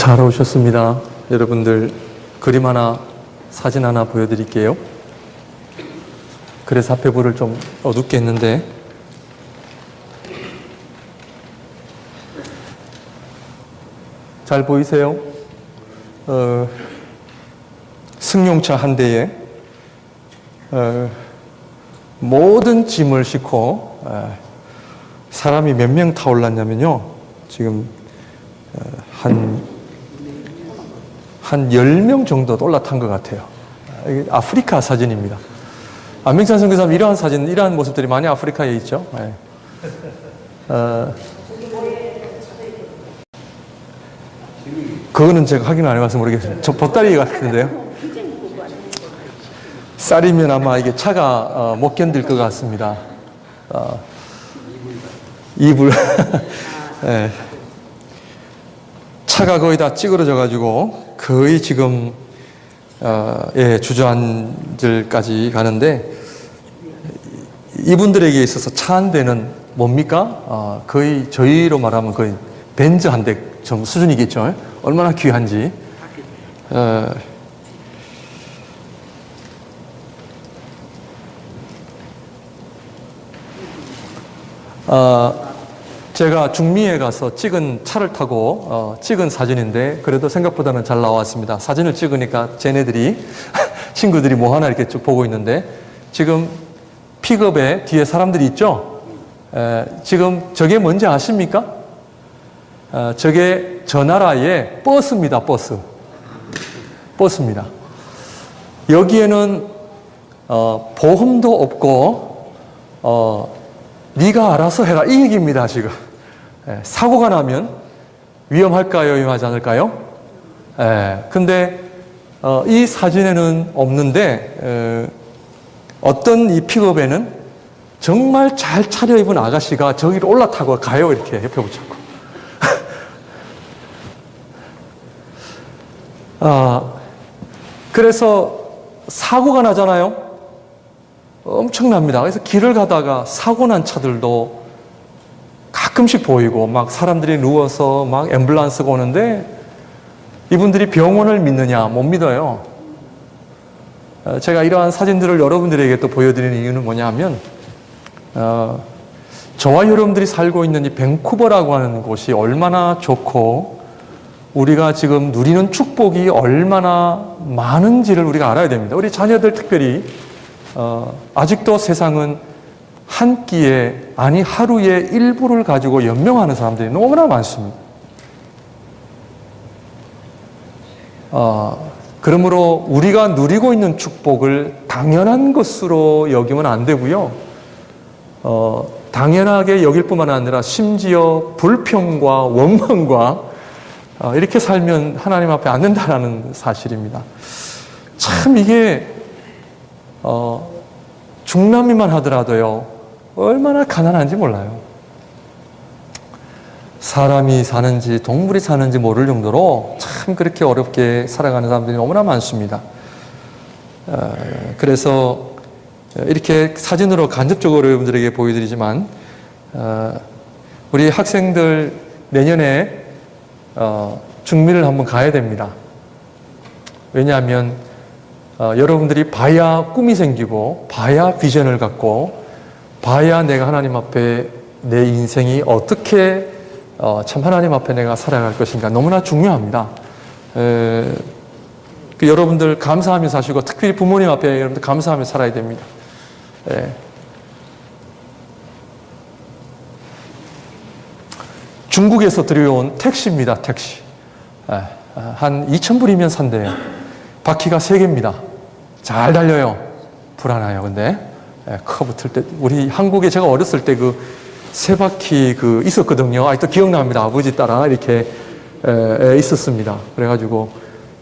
잘 오셨습니다. 여러분들 그림 하나, 사진 하나 보여드릴게요. 그래서 앞에 불을 좀 어둡게 했는데, 잘 보이세요? 승용차 한 대에 모든 짐을 싣고 사람이 몇 명 타올랐냐면요, 지금 한 10명 정도 올라탄 것 같아요. 이게 아프리카 사진입니다. 안명찬 선교사님, 이러한 사진, 이러한 모습들이 많이 아프리카에 있죠. 그거는 제가 확인 안 해봐서 모르겠습니다. 저 보따리 같은데요. 쌀이면 아마 이게 차가 못 견딜 것 같습니다. 이불. 네. 차가 거의 다 찌그러져가지고 거의 지금 주저앉을까지 가는데, 이분들에게 있어서 차 한 대는 뭡니까? 거의 저희로 말하면 거의 벤츠 한 대 정도 수준이겠죠. 얼마나 귀한지. 제가 중미에 가서 찍은 차를 타고 찍은 사진인데, 그래도 생각보다는 잘 나왔습니다. 사진을 찍으니까 쟤네들이 친구들이 뭐 하나 이렇게 쭉 보고 있는데, 지금 픽업에 뒤에 사람들이 있죠. 지금 저게 뭔지 아십니까? 저게 저 나라의 버스입니다. 버스입니다. 여기에는 보험도 없고 네가 알아서 해라, 이 얘기입니다. 지금 사고가 나면 위험할까요, 위험하지 않을까요? 근데 이 사진에는 없는데, 어떤 이 픽업에는 정말 잘 차려입은 아가씨가 저기를 올라타고 가요. 이렇게 옆에 붙잡고. 그래서 사고가 나잖아요. 엄청납니다. 그래서 길을 가다가 사고 난 차들도 가끔씩 보이고, 막 사람들이 누워서 막 앰뷸런스가 오는데, 이분들이 병원을 믿느냐? 못 믿어요. 제가 이러한 사진들을 여러분들에게 또 보여드리는 이유는 뭐냐 하면, 저와 여러분들이 살고 있는 이 밴쿠버라고 하는 곳이 얼마나 좋고, 우리가 지금 누리는 축복이 얼마나 많은지를 우리가 알아야 됩니다. 우리 자녀들 특별히 아직도 세상은 한 끼에, 아니 하루에 일부를 가지고 연명하는 사람들이 너무나 많습니다. 그러므로 우리가 누리고 있는 축복을 당연한 것으로 여기면 안 되고요. 당연하게 여길 뿐만 아니라 심지어 불평과 원망과 이렇게 살면 하나님 앞에 안 된다는 사실입니다. 참 이게 중남미만 하더라도요, 얼마나 가난한지 몰라요. 사람이 사는지 동물이 사는지 모를 정도로 참 그렇게 어렵게 살아가는 사람들이 너무나 많습니다. 그래서 이렇게 사진으로 간접적으로 여러분들에게 보여드리지만, 우리 학생들 내년에 중미를 한번 가야 됩니다. 왜냐하면 여러분들이 봐야 꿈이 생기고, 봐야 비전을 갖고, 봐야 내가 하나님 앞에 내 인생이 어떻게 참 하나님 앞에 내가 살아갈 것인가 너무나 중요합니다. 여러분들 감사하며 사시고, 특별히 부모님 앞에 여러분들 감사하며 살아야 됩니다. 중국에서 들여온 택시입니다. 택시. 한 2,000불이면 산대요. 바퀴가 3개입니다. 잘 달려요. 불안해요. 근데 커브 틀 때, 우리 한국에 제가 어렸을 때 그 세 바퀴 있었거든요. 아직도 기억납니다. 아버지 따라 이렇게 있었습니다. 그래가지고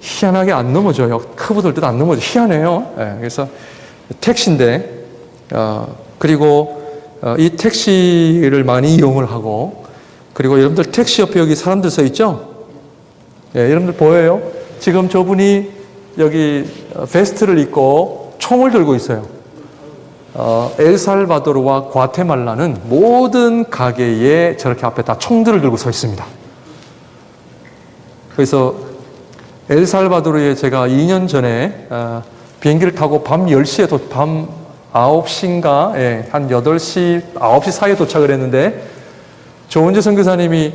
희한하게 안 넘어져요. 커브 돌 때도 안 넘어져. 희한해요. 그래서 택시인데, 그리고 이 택시를 많이 이용을 하고, 그리고 여러분들 택시 옆에 여기 사람들 서 있죠? 여러분들 보여요? 지금 저분이 여기 베스트를 입고 총을 들고 있어요. 엘살바도르와 과테말라는 모든 가게에 저렇게 앞에 다 총들을 들고 서 있습니다. 그래서 엘살바도르에 제가 2년 전에 비행기를 타고 밤 10시에 밤 9시인가 한 8시, 9시 사이에 도착을 했는데 조은재 선교사님이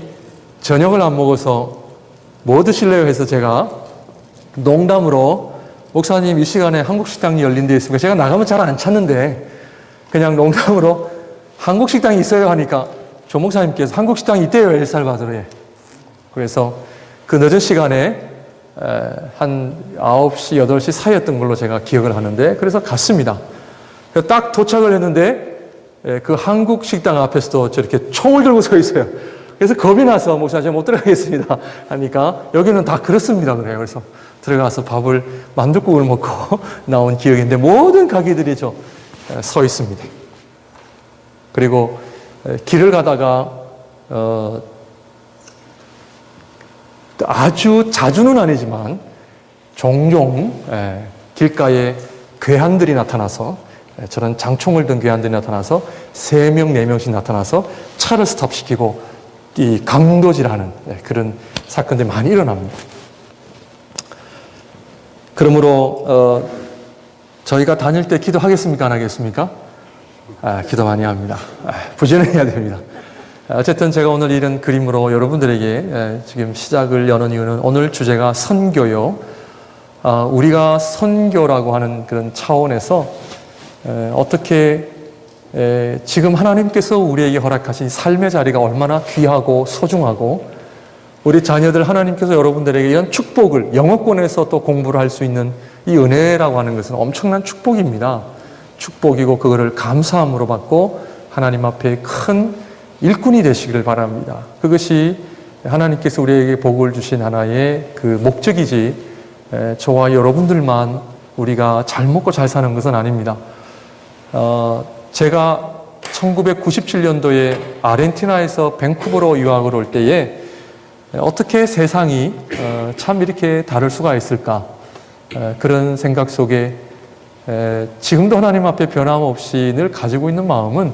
저녁을 안 먹어서 뭐 드실래요 해서 제가 농담으로 목사님 이 시간에 한국 식당이 열린 데 있습니까? 제가 나가면 잘 안 찾는데 그냥 농담으로 한국 식당이 있어요 하니까 조 목사님께서 한국 식당이 있대요 엘살바도르에. 그래서 그 늦은 시간에 한 9시, 8시 사이였던 걸로 제가 기억을 하는데 그래서 갔습니다. 딱 도착을 했는데 그 한국 식당 앞에서도 저렇게 총을 들고 서 있어요. 그래서 겁이 나서 목사님 제가 못 들어가겠습니다 하니까 여기는 다 그렇습니다 그래요. 그래서 들어가서 밥을 만둣국을 먹고 나온 기억이 있는데 모든 가게들이 서 있습니다. 그리고 길을 가다가 아주 자주는 아니지만 종종 길가에 괴한들이 나타나서 저런 장총을 든 괴한들이 나타나서 3명, 4명씩 나타나서 차를 스탑시키고 이 강도질하는 그런 사건들이 많이 일어납니다. 그러므로 저희가 다닐 때 기도하겠습니까? 안 하겠습니까? 기도 많이 합니다. 부지런해야 됩니다. 어쨌든 제가 오늘 이런 그림으로 여러분들에게 지금 시작을 여는 이유는 오늘 주제가 선교요. 우리가 선교라고 하는 그런 차원에서 어떻게 지금 하나님께서 우리에게 허락하신 삶의 자리가 얼마나 귀하고 소중하고 우리 자녀들 하나님께서 여러분들에게 이런 축복을 영어권에서 또 공부를 할 수 있는 이 은혜라고 하는 것은 엄청난 축복입니다. 축복이고 그거를 감사함으로 받고 하나님 앞에 큰 일꾼이 되시기를 바랍니다. 그것이 하나님께서 우리에게 복을 주신 하나의 그 목적이지 저와 여러분들만 우리가 잘 먹고 잘 사는 것은 아닙니다. 제가 1997년도에 아르헨티나에서 밴쿠버로 유학을 올 때에 어떻게 세상이 참 이렇게 다를 수가 있을까 그런 생각 속에 지금도 하나님 앞에 변함없이 늘 가지고 있는 마음은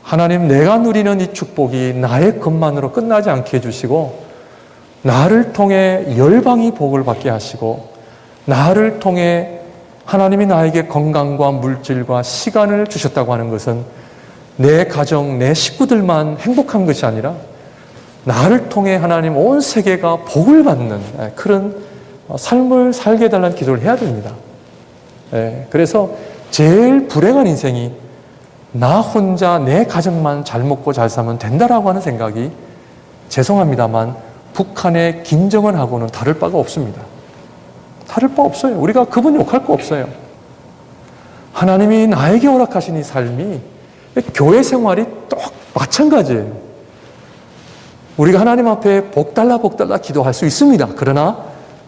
하나님 내가 누리는 이 축복이 나의 것만으로 끝나지 않게 해주시고 나를 통해 열방이 복을 받게 하시고 나를 통해 하나님이 나에게 건강과 물질과 시간을 주셨다고 하는 것은 내 가정, 내 식구들만 행복한 것이 아니라 나를 통해 하나님 온 세계가 복을 받는 그런 삶을 살게 해달라는 기도를 해야 됩니다. 그래서 제일 불행한 인생이 나 혼자 내 가정만 잘 먹고 잘 살면 된다라고 하는 생각이 죄송합니다만 북한의 김정은하고는 다를 바가 없습니다. 다를 바 없어요. 우리가 그분 욕할 거 없어요. 하나님이 나에게 허락하신 이 삶이 교회 생활이 똑 마찬가지예요. 우리가 하나님 앞에 복달라 기도할 수 있습니다. 그러나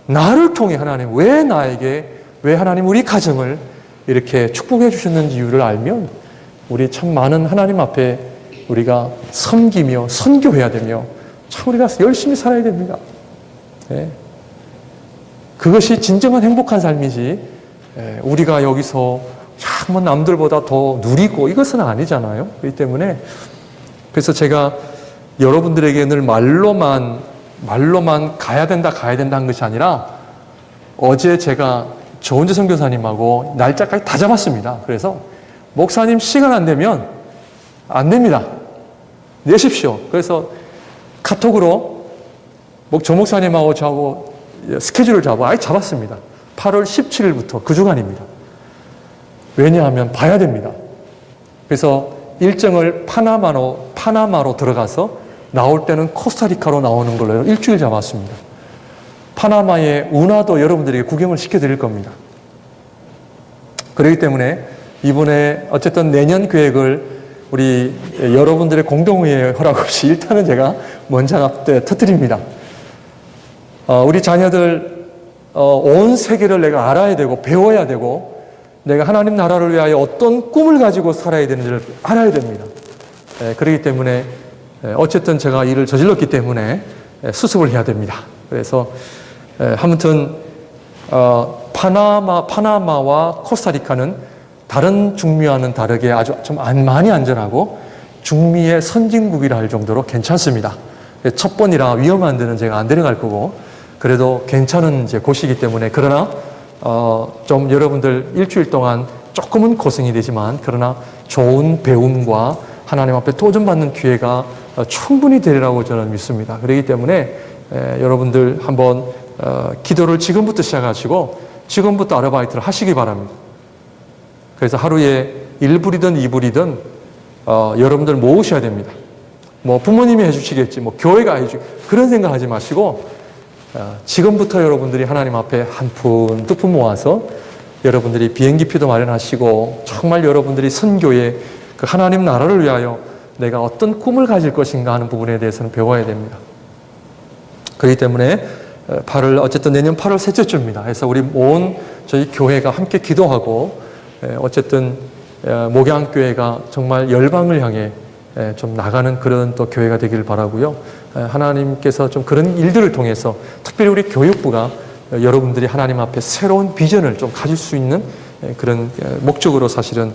나를 통해 하나님 왜 나에게 왜 하나님 우리 가정을 이렇게 축복해 주셨는지 이유를 알면 우리 참 많은 하나님 앞에 우리가 섬기며 선교해야 되며 참 우리가 열심히 살아야 됩니다. 그것이 진정한 행복한 삶이지 우리가 여기서 뭐 남들보다 더 누리고 이것은 아니잖아요. 그렇기 때문에 그래서 제가 여러분들에게 늘 말로만 가야 된다 하는 것이 아니라 어제 제가 조은재 선교사님하고 날짜까지 다 잡았습니다. 그래서 목사님 시간 안 되면 안 됩니다. 내십시오. 그래서 카톡으로 조 목사님하고 저하고 스케줄을 잡았습니다. 8월 17일부터 그 주간입니다. 왜냐하면 봐야 됩니다. 그래서 일정을 파나마로 들어가서 나올 때는 코스타리카로 나오는 걸로 일주일 잡았습니다. 파나마의 운하도 여러분들에게 구경을 시켜드릴 겁니다. 그렇기 때문에 이번에 어쨌든 내년 계획을 우리 여러분들의 공동의회 허락 없이 일단은 제가 먼저 터뜨립니다. 우리 자녀들 온 세계를 내가 알아야 되고 배워야 되고 내가 하나님 나라를 위하여 어떤 꿈을 가지고 살아야 되는지를 알아야 됩니다. 그렇기 때문에 어쨌든 제가 일을 저질렀기 때문에 수습을 해야 됩니다. 그래서 아무튼 파나마와 코스타리카는 다른 중미와는 다르게 아주 좀 많이 안전하고 중미의 선진국이라 할 정도로 괜찮습니다. 첫 번이라 위험한 데는 제가 안 데려갈 거고 그래도 괜찮은 이제 곳이기 때문에, 그러나 좀 여러분들 일주일 동안 조금은 고생이 되지만, 그러나 좋은 배움과 하나님 앞에 도전받는 기회가 충분히 되리라고 저는 믿습니다. 그렇기 때문에 여러분들 한번 기도를 지금부터 시작하시고 지금부터 아르바이트를 하시기 바랍니다. 그래서 하루에 1불이든 2불이든 여러분들 모으셔야 됩니다. 뭐 부모님이 해주시겠지, 뭐 교회가 해주겠지, 그런 생각하지 마시고 지금부터 여러분들이 하나님 앞에 한 푼, 두 푼 모아서 여러분들이 비행기표도 마련하시고 정말 여러분들이 선교에 그 하나님 나라를 위하여 내가 어떤 꿈을 가질 것인가 하는 부분에 대해서는 배워야 됩니다. 그렇기 때문에 어쨌든 내년 8월 셋째 주입니다. 그래서 우리 온 저희 교회가 함께 기도하고 어쨌든 목양교회가 정말 열방을 향해 좀 나가는 그런 또 교회가 되기를 바라고요. 하나님께서 좀 그런 일들을 통해서 특별히 우리 교육부가 여러분들이 하나님 앞에 새로운 비전을 좀 가질 수 있는 그런 목적으로 사실은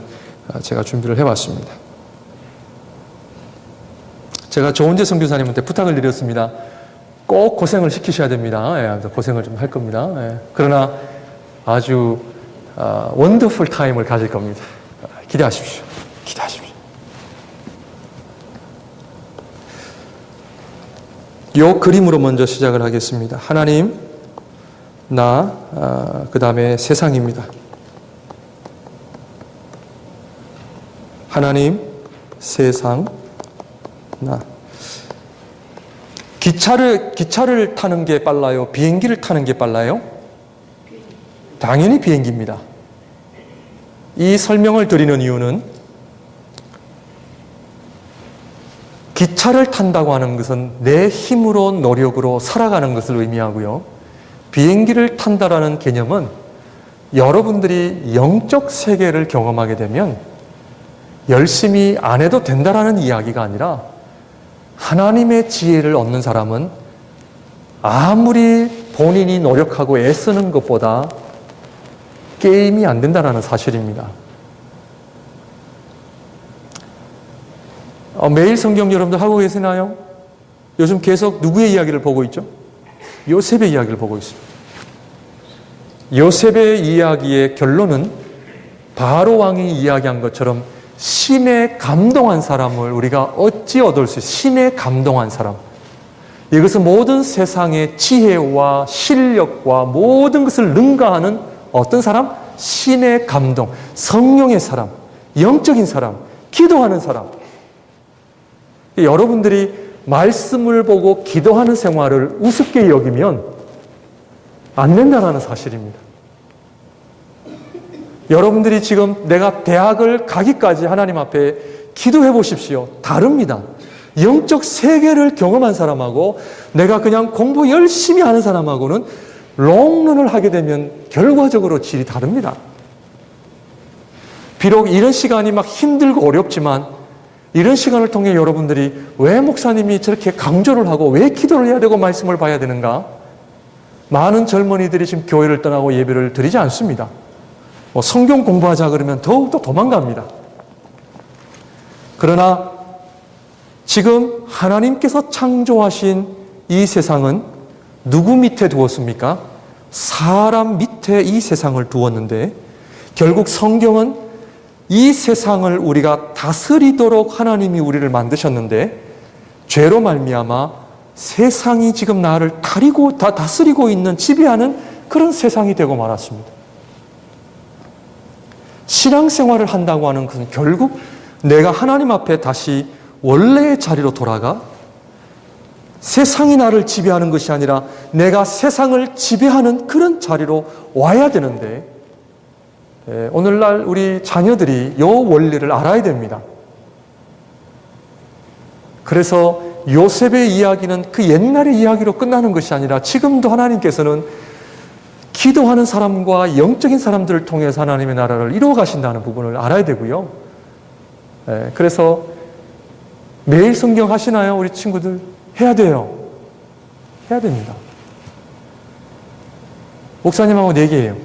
제가 준비를 해봤습니다. 제가 조은재 선교사님한테 부탁을 드렸습니다. 꼭 고생을 시키셔야 됩니다. 고생을 좀 할 겁니다. 그러나 아주 원더풀 타임을 가질 겁니다. 기대하십시오. 기대하십시오. 이 그림으로 먼저 시작을 하겠습니다. 하나님, 그 다음에 세상입니다. 하나님, 세상, 나. 기차를 타는 게 빨라요? 비행기를 타는 게 빨라요? 당연히 비행기입니다. 이 설명을 드리는 이유는 기차를 탄다고 하는 것은 내 힘으로 노력으로 살아가는 것을 의미하고요. 비행기를 탄다라는 개념은 여러분들이 영적 세계를 경험하게 되면 열심히 안 해도 된다라는 이야기가 아니라 하나님의 지혜를 얻는 사람은 아무리 본인이 노력하고 애쓰는 것보다 게임이 안 된다는 사실입니다. 매일 성경 여러분들 하고 계시나요? 요즘 계속 누구의 이야기를 보고 있죠? 요셉의 이야기를 보고 있습니다. 요셉의 이야기의 결론은 바로 왕이 이야기한 것처럼 신에 감동한 사람을 우리가 어찌 얻을 수 있어요? 신에 감동한 사람. 이것은 모든 세상의 지혜와 실력과 모든 것을 능가하는 어떤 사람? 신의 감동, 성령의 사람, 영적인 사람, 기도하는 사람. 여러분들이 말씀을 보고 기도하는 생활을 우습게 여기면 안 된다는 사실입니다. 여러분들이 지금 내가 대학을 가기까지 하나님 앞에 기도해 보십시오. 다릅니다. 영적 세계를 경험한 사람하고 내가 그냥 공부 열심히 하는 사람하고는 롱런을 하게 되면 결과적으로 질이 다릅니다. 비록 이런 시간이 막 힘들고 어렵지만 이런 시간을 통해 여러분들이 왜 목사님이 저렇게 강조를 하고 왜 기도를 해야 되고 말씀을 봐야 되는가? 많은 젊은이들이 지금 교회를 떠나고 예배를 드리지 않습니다. 성경 공부하자 그러면 더욱더 도망갑니다. 그러나 지금 하나님께서 창조하신 이 세상은 누구 밑에 두었습니까? 사람 밑에 이 세상을 두었는데 결국 성경은 이 세상을 우리가 다스리도록 하나님이 우리를 만드셨는데 죄로 말미암아 세상이 지금 나를 다스리고 있는 지배하는 그런 세상이 되고 말았습니다. 신앙생활을 한다고 하는 것은 결국 내가 하나님 앞에 다시 원래의 자리로 돌아가 세상이 나를 지배하는 것이 아니라 내가 세상을 지배하는 그런 자리로 와야 되는데 오늘날 우리 자녀들이 이 원리를 알아야 됩니다. 그래서 요셉의 이야기는 그 옛날의 이야기로 끝나는 것이 아니라 지금도 하나님께서는 기도하는 사람과 영적인 사람들을 통해서 하나님의 나라를 이루어 가신다는 부분을 알아야 되고요. 그래서 매일 성경 하시나요? 우리 친구들 해야 돼요. 해야 됩니다. 목사님하고 4개예요.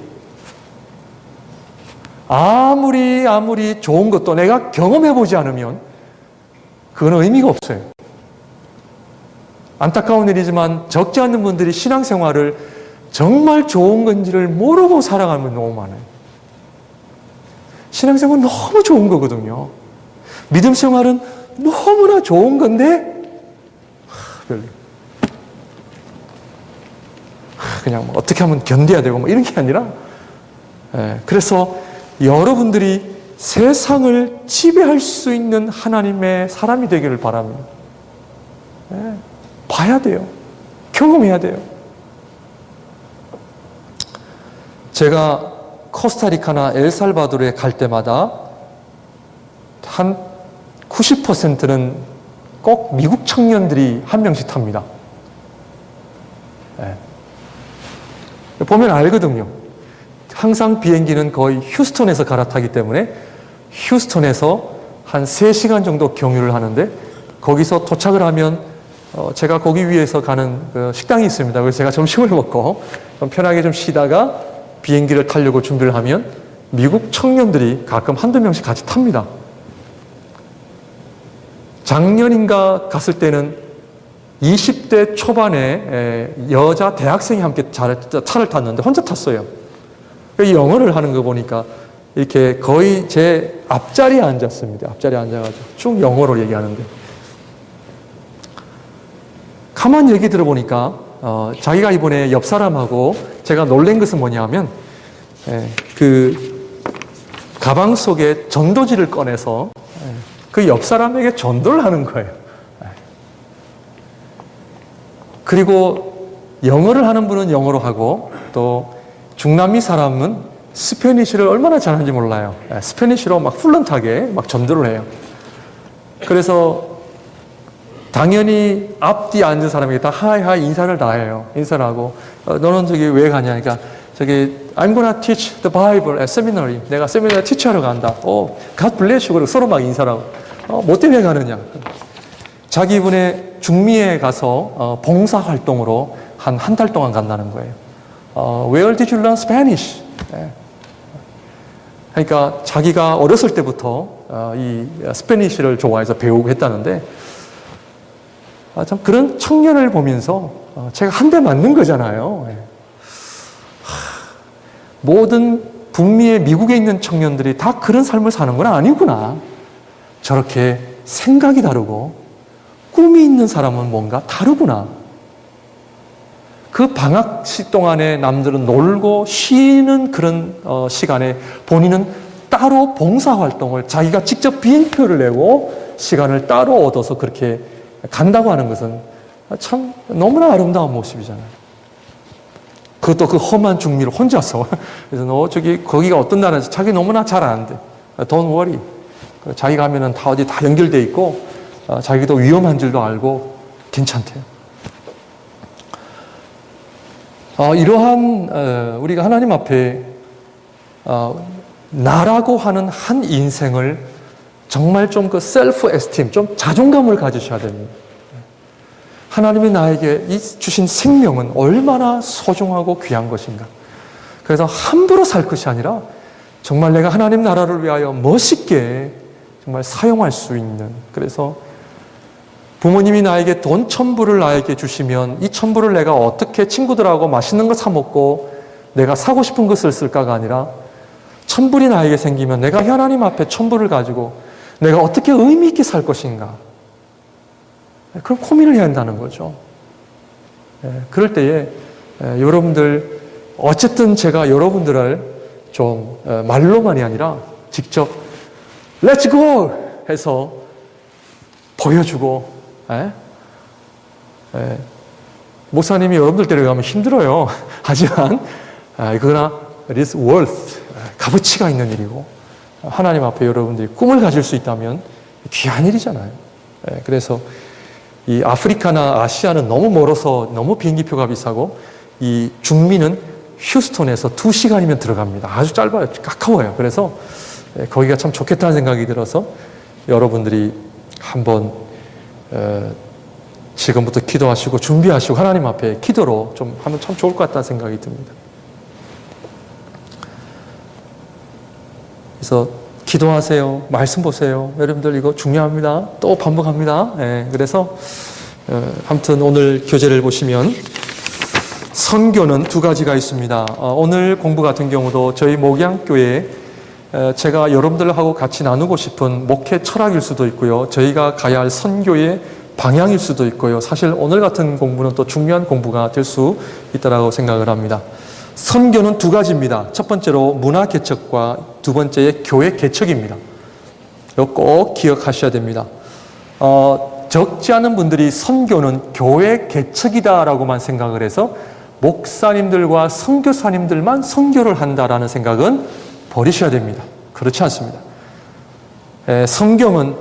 아무리 좋은 것도 내가 경험해보지 않으면 그건 의미가 없어요. 안타까운 일이지만 적지 않는 분들이 신앙생활을 정말 좋은 건지를 모르고 살아가는 분이 너무 많아요. 신앙생활은 너무 좋은 거거든요. 믿음 생활은 너무나 좋은 건데 별로 그냥 뭐 어떻게 하면 견뎌야 되고 뭐 이런 게 아니라, 그래서 여러분들이 세상을 지배할 수 있는 하나님의 사람이 되기를 바랍니다. 봐야 돼요. 경험해야 돼요. 제가 코스타리카나 엘살바도르에 갈 때마다 한 90%는 꼭 미국 청년들이 한 명씩 탑니다. 보면 알거든요. 항상 비행기는 거의 휴스턴에서 갈아타기 때문에 휴스턴에서 한 3시간 정도 경유를 하는데, 거기서 도착을 하면 제가 거기 위에서 가는 그 식당이 있습니다. 그래서 제가 점심을 먹고 좀 편하게 좀 쉬다가 비행기를 타려고 준비를 하면 미국 청년들이 가끔 한두 명씩 같이 탑니다. 작년인가 갔을 때는 20대 초반에 여자 대학생이 함께 차를 탔는데 혼자 탔어요. 영어를 하는 거 보니까 이렇게 거의 제 앞자리에 앉았습니다. 앞자리에 앉아가지고 쭉 영어로 얘기하는데, 가만히 얘기 들어보니까 자기가 이번에 옆 사람하고, 제가 놀란 것은 뭐냐면 그 가방 속에 전도지를 꺼내서 그 옆 사람에게 전도를 하는 거예요. 그리고 영어를 하는 분은 영어로 하고, 또 중남미 사람은 스페니쉬를 얼마나 잘하는지 몰라요. 스페니쉬로 막 플런트하게 막 전도를 해요. 그래서 당연히 앞뒤에 앉은 사람에게 다 하이 인사를 다 해요. 인사를 하고, 너는 저기 왜 가냐? 그러니까 저기 I'm gonna teach the Bible at seminary. 내가 세미나리 티치하러 간다. God bless you. 그리고 서로 막 인사를 하고, 뭐 때문에 가느냐? 자기 이번에 중미에 가서 봉사활동으로 한 달 동안 간다는 거예요. Where did you learn Spanish? 그러니까 자기가 어렸을 때부터 이 스페니쉬를 좋아해서 배우고 했다는데, 참 그런 청년을 보면서 제가 한 대 맞는 거잖아요. 모든 북미의 미국에 있는 청년들이 다 그런 삶을 사는 건 아니구나. 저렇게 생각이 다르고 꿈이 있는 사람은 뭔가 다르구나. 그 방학시 동안에 남들은 놀고 쉬는 그런 시간에 본인은 따로 봉사활동을 자기가 직접 비행표를 내고 시간을 따로 얻어서 그렇게 간다고 하는 것은 참 너무나 아름다운 모습이잖아요. 그것도 그 험한 중미를 혼자서. 그래서 너 저기 거기가 어떤 나라인지 자기 너무나 잘 아는데 Don't worry. 자기가 하면은 다 어디 다 연결돼 있고 자기도 위험한 줄도 알고 괜찮대요. 이러한 우리가 하나님 앞에 나라고 하는 한 인생을 정말 좀 그 셀프 에스팀, 좀 자존감을 가지셔야 됩니다. 하나님이 나에게 주신 생명은 얼마나 소중하고 귀한 것인가. 그래서 함부로 살 것이 아니라 정말 내가 하나님 나라를 위하여 멋있게 정말 사용할 수 있는, 그래서 부모님이 나에게 돈 1,000불을 나에게 주시면 이 1,000불을 내가 어떻게 친구들하고 맛있는 거 사 먹고 내가 사고 싶은 것을 쓸까가 아니라 1,000불이 나에게 생기면 내가 하나님 앞에 1,000불을 가지고 내가 어떻게 의미 있게 살 것인가. 그런 고민을 해야 한다는 거죠. 그럴 때에 여러분들, 어쨌든 제가 여러분들을 좀 말로만이 아니라 직접 Let's go! 해서 보여주고, 목사님이 여러분들 데려가면 힘들어요. 하지만 그러나 it is worth, 값어치가 있는 일이고, 하나님 앞에 여러분들이 꿈을 가질 수 있다면 귀한 일이잖아요. 그래서 이 아프리카나 아시아는 너무 멀어서 너무 비행기표가 비싸고, 이 중미는 휴스턴에서 2시간이면 들어갑니다. 아주 짧아요. 가까워요. 그래서 거기가 참 좋겠다는 생각이 들어서 여러분들이 한번 지금부터 기도하시고 준비하시고 하나님 앞에 기도로 좀 하면 참 좋을 것 같다는 생각이 듭니다. 그래서 기도하세요. 말씀 보세요. 여러분들 이거 중요합니다. 또 반복합니다. 그래서 아무튼 오늘 교재를 보시면 선교는 두 가지가 있습니다. 오늘 공부 같은 경우도 저희 목양교회 제가 여러분들하고 같이 나누고 싶은 목회 철학일 수도 있고요. 저희가 가야 할 선교의 방향일 수도 있고요. 사실 오늘 같은 공부는 또 중요한 공부가 될 수 있다고 생각을 합니다. 선교는 두 가지입니다. 첫 번째로 문화 개척과 두 번째의 교회 개척입니다. 이거 꼭 기억하셔야 됩니다. 적지 않은 분들이 선교는 교회 개척이다라고만 생각을 해서 목사님들과 선교사님들만 선교를 한다라는 생각은 버리셔야 됩니다. 그렇지 않습니다. 성경은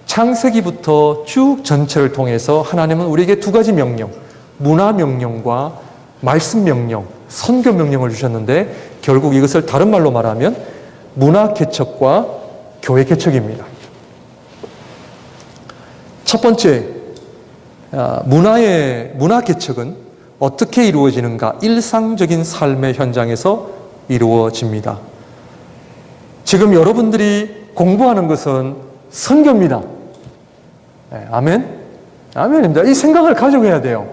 창세기부터 쭉 전체를 통해서 하나님은 우리에게 두 가지 명령, 문화 명령과 말씀 명령, 선교 명령을 주셨는데 결국 이것을 다른 말로 말하면 문화 개척과 교회 개척입니다. 첫 번째, 문화 개척은 어떻게 이루어지는가? 일상적인 삶의 현장에서 이루어집니다. 지금 여러분들이 공부하는 것은 선교입니다. 네, 아멘? 아멘입니다. 이 생각을 가지고 해야 돼요.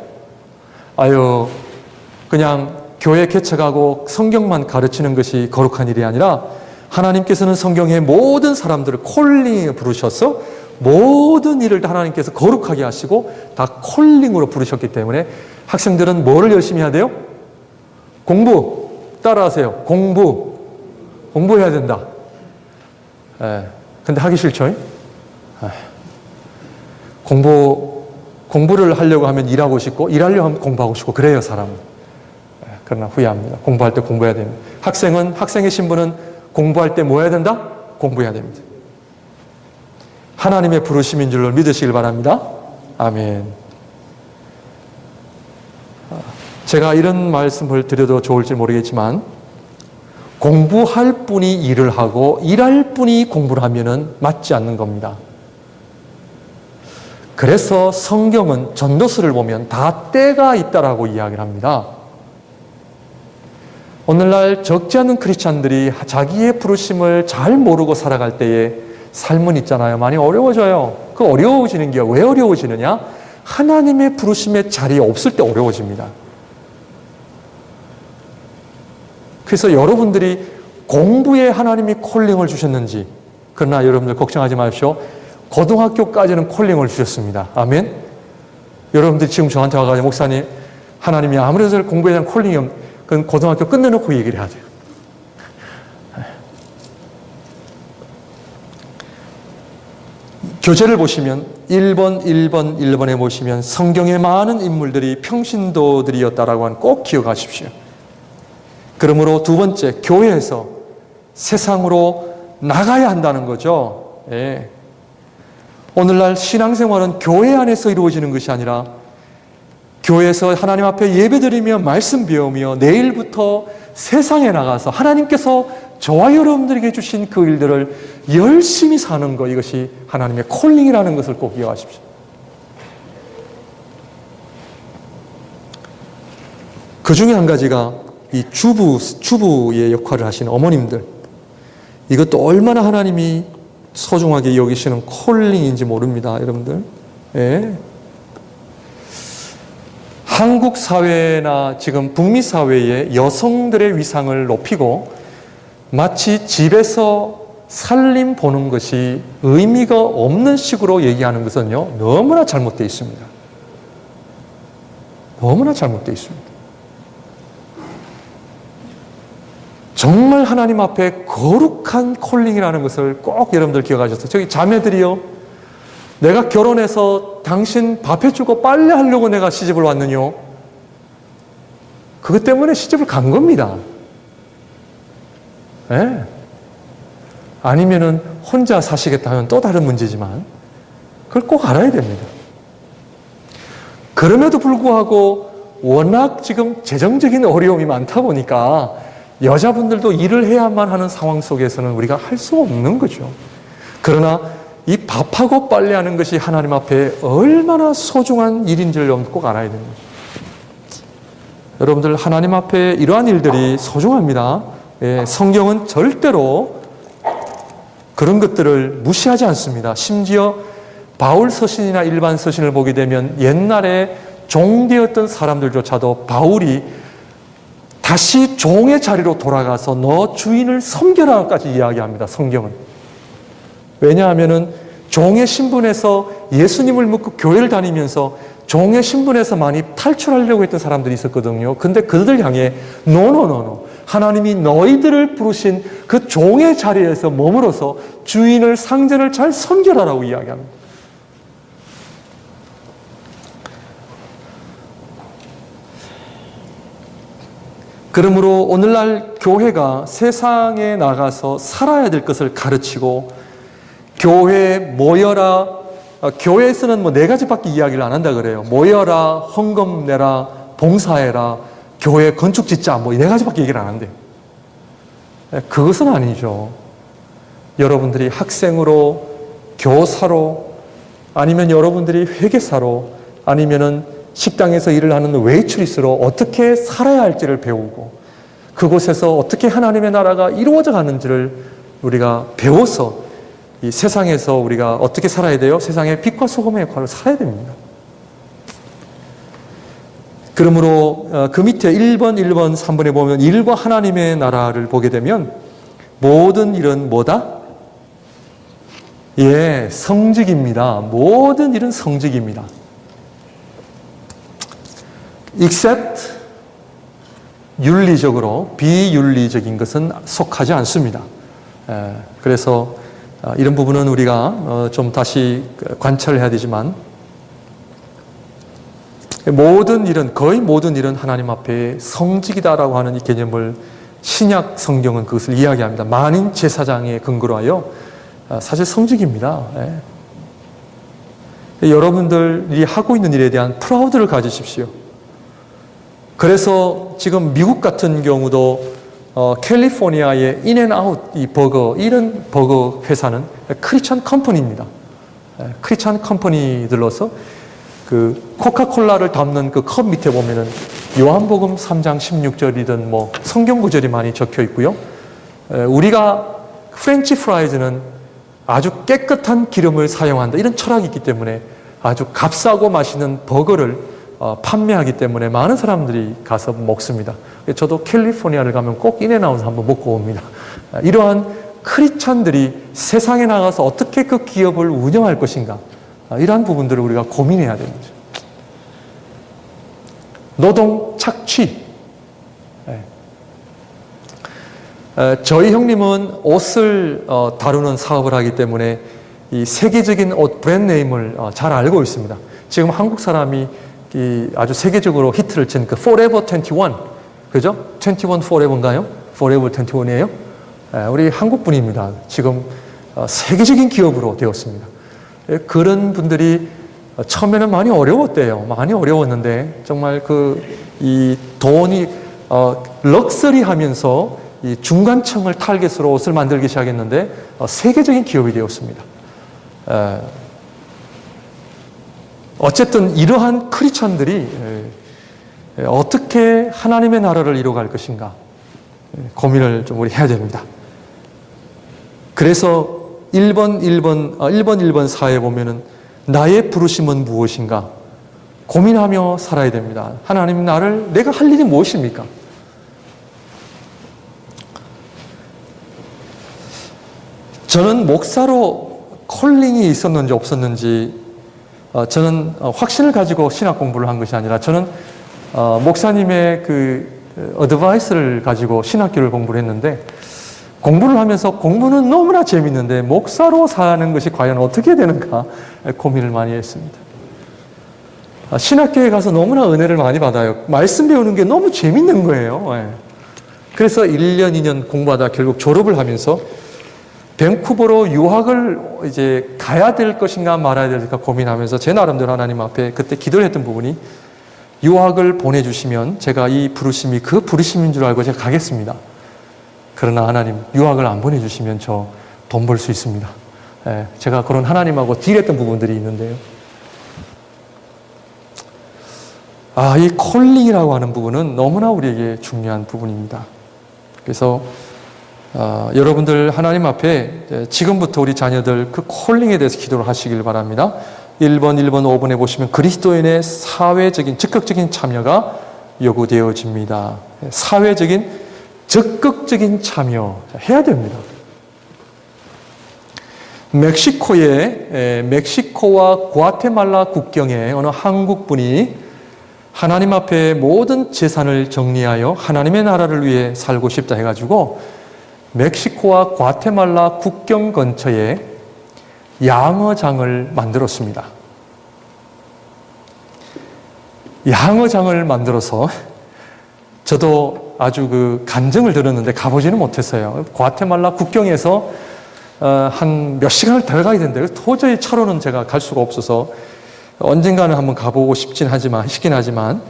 그냥 교회 개척하고 성경만 가르치는 것이 거룩한 일이 아니라 하나님께서는 성경의 모든 사람들을 콜링에 부르셔서 모든 일을 다 하나님께서 거룩하게 하시고 다 콜링으로 부르셨기 때문에 학생들은 뭐를 열심히 해야 돼요? 공부. 따라하세요. 공부해야 된다. 근데 하기 싫죠? 공부를 하려고 하면 일하고 싶고 일하려고 하면 공부하고 싶고 그래요, 사람은. 그러나 후회합니다. 공부할 때 공부해야 됩니다. 학생의 신분은 공부할 때 뭐 해야 된다? 공부해야 됩니다. 하나님의 부르심인 줄로 믿으시길 바랍니다. 아멘. 제가 이런 말씀을 드려도 좋을지 모르겠지만 공부할 분이 일을 하고 일할 분이 공부를 하면은 맞지 않는 겁니다. 그래서 성경은 전도서를 보면 다 때가 있다라고 이야기를 합니다. 오늘날 적지 않은 크리스찬들이 자기의 부르심을 잘 모르고 살아갈 때에 삶은 있잖아요. 많이 어려워져요. 그 어려워지는 게 왜 어려워지느냐? 하나님의 부르심의 자리에 없을 때 어려워집니다. 그래서 여러분들이 공부에 하나님이 콜링을 주셨는지, 그러나 여러분들 걱정하지 마십시오. 고등학교까지는 콜링을 주셨습니다. 아멘? 여러분들이 지금 저한테 와가지고 목사님, 하나님이 아무래도 공부에 대한 콜링이 그건 고등학교 끝내놓고 얘기를 해야 돼요. 교재를 보시면 1번에 보시면 성경의 많은 인물들이 평신도들이었다라고 하는 꼭 기억하십시오. 그러므로 두 번째, 교회에서 세상으로 나가야 한다는 거죠. 예. 오늘날 신앙생활은 교회 안에서 이루어지는 것이 아니라 교회에서 하나님 앞에 예배드리며 말씀 배우며 내일부터 세상에 나가서 하나님께서 저와 여러분들에게 주신 그 일들을 열심히 사는 것, 이것이 하나님의 콜링이라는 것을 꼭 기억하십시오. 그 중에 한 가지가 이 주부의 역할을 하시는 어머님들, 이것도 얼마나 하나님이 소중하게 여기시는 콜링인지 모릅니다, 여러분들. 예. 한국 사회나 지금 북미 사회의 여성들의 위상을 높이고 마치 집에서 살림 보는 것이 의미가 없는 식으로 얘기하는 것은요, 너무나 잘못되어 있습니다. 너무나 잘못되어 있습니다. 정말 하나님 앞에 거룩한 콜링이라는 것을 꼭 여러분들 기억하셔서, 저기 자매들이요, 내가 결혼해서 당신 밥 해주고 빨래하려고 내가 시집을 왔느뇨? 그것 때문에 시집을 간 겁니다. 네. 아니면은 혼자 사시겠다 하면 또 다른 문제지만 그걸 꼭 알아야 됩니다. 그럼에도 불구하고 워낙 지금 재정적인 어려움이 많다 보니까 여자분들도 일을 해야만 하는 상황 속에서는 우리가 할 수 없는 거죠. 그러나 이 밥하고 빨래하는 것이 하나님 앞에 얼마나 소중한 일인지를 꼭 알아야 됩니다. 여러분들, 하나님 앞에 이러한 일들이 소중합니다. 예, 성경은 절대로 그런 것들을 무시하지 않습니다. 심지어 바울 서신이나 일반 서신을 보게 되면 옛날에 종되었던 사람들조차도 바울이 다시 종의 자리로 돌아가서 너 주인을 섬겨라까지 이야기합니다. 성경은. 왜냐하면은 종의 신분에서 예수님을 믿고 교회를 다니면서 종의 신분에서 많이 탈출하려고 했던 사람들이 있었거든요. 근데 그들을 향해 노노노노 하나님이 너희들을 부르신 그 종의 자리에서 머물어서 주인을 상전을 잘 섬겨라라고 이야기합니다. 그러므로 오늘날 교회가 세상에 나가서 살아야 될 것을 가르치고 교회에 모여라, 교회에서는 뭐 4가지밖에 이야기를 안 한다 그래요. 모여라, 헌금 내라, 봉사해라, 교회 건축 짓자, 뭐 4가지밖에 얘기를 안 한대요. 그것은 아니죠. 여러분들이 학생으로, 교사로, 아니면 여러분들이 회계사로, 아니면은 식당에서 일을 하는 웨이트리스로 어떻게 살아야 할지를 배우고 그곳에서 어떻게 하나님의 나라가 이루어져 가는지를 우리가 배워서 이 세상에서 우리가 어떻게 살아야 돼요? 세상의 빛과 소금의 역할을 살아야 됩니다. 그러므로 그 밑에 1번, 3번에 보면 일과 하나님의 나라를 보게 되면 모든 일은 뭐다? 예, 성직입니다. 모든 일은 성직입니다. except 윤리적으로 비윤리적인 것은 속하지 않습니다. 그래서 이런 부분은 우리가 좀 다시 관찰을 해야 되지만 모든 일은 거의 모든 일은 하나님 앞에 성직이다라고 하는 이 개념을 신약 성경은 그것을 이야기합니다. 만인 제사장에 근거로 하여 사실 성직입니다. 여러분들이 하고 있는 일에 대한 프라우드를 가지십시오. 그래서 지금 미국 같은 경우도 캘리포니아의 인앤아웃 이 버거 이런 버거 회사는 크리스천 컴퍼니입니다. 크리스천 컴퍼니들로서 그 코카콜라를 담는 그 컵 밑에 보면은 요한복음 3장 16절이든 뭐 성경 구절이 많이 적혀 있고요. 우리가 프렌치 프라이즈는 아주 깨끗한 기름을 사용한다 이런 철학이 있기 때문에 아주 값싸고 맛있는 버거를 판매하기 때문에 많은 사람들이 가서 먹습니다. 저도 캘리포니아를 가면 꼭 인앤아웃 한번 먹고 옵니다. 이러한 크리스찬들이 세상에 나가서 어떻게 그 기업을 운영할 것인가 이러한 부분들을 우리가 고민해야 되는 거죠. 노동 착취. 저희 형님은 옷을 다루는 사업을 하기 때문에 이 세계적인 옷 브랜드 네임을 잘 알고 있습니다. 지금 한국 사람이 이 아주 세계적으로 히트를 친 그 Forever 21, 그죠? 21 Forever인가요? Forever 21이에요? 우리 한국 분입니다. 지금 세계적인 기업으로 되었습니다. 그런 분들이 처음에는 많이 어려웠대요. 많이 어려웠는데 정말 이 돈이 럭셔리하면서 이 중간층을 타겟으로 옷을 만들기 시작했는데 세계적인 기업이 되었습니다. 어쨌든 이러한 크리스천들이 어떻게 하나님의 나라를 이루어갈 것인가 고민을 좀 우리 해야 됩니다. 그래서 1번 4에 보면은 나의 부르심은 무엇인가 고민하며 살아야 됩니다. 하나님 내가 할 일이 무엇입니까? 저는 목사로 콜링이 있었는지 없었는지 저는 확신을 가지고 신학 공부를 한 것이 아니라 저는 목사님의 그 어드바이스를 가지고 신학교를 공부를 했는데 공부를 하면서 공부는 너무나 재밌는데 목사로 사는 것이 과연 어떻게 되는가 고민을 많이 했습니다. 신학교에 가서 너무나 은혜를 많이 받아요. 말씀 배우는 게 너무 재밌는 거예요. 그래서 1년, 2년 공부하다 결국 졸업을 하면서 밴쿠버로 유학을 이제 가야 될 것인가 말아야 될까 고민하면서 제 나름대로 하나님 앞에 그때 기도를 했던 부분이 유학을 보내주시면 제가 이 부르심이 그 부르심인 줄 알고 제가 가겠습니다. 그러나 하나님 유학을 안 보내주시면 저 돈 벌 수 있습니다. 제가 그런 하나님하고 딜했던 부분들이 있는데요. 이 콜링이라고 하는 부분은 너무나 우리에게 중요한 부분입니다. 그래서 여러분들 하나님 앞에 지금부터 우리 자녀들 그 콜링에 대해서 기도를 하시길 바랍니다. 1번, 5번에 보시면 그리스도인의 사회적인 적극적인 참여가 요구되어집니다. 사회적인 적극적인 참여 해야 됩니다. 멕시코와 과테말라 국경에 어느 한국분이 하나님 앞에 모든 재산을 정리하여 하나님의 나라를 위해 살고 싶다 해가지고 멕시코와 과테말라 국경 근처에 양어장을 만들었습니다. 양어장을 만들어서 저도 아주 그 간증을 들었는데 가보지는 못했어요. 과테말라 국경에서 한 몇 시간을 더 가야 되는데 도저히 차로는 제가 갈 수가 없어서 언젠가는 한번 가보고 싶긴 하지만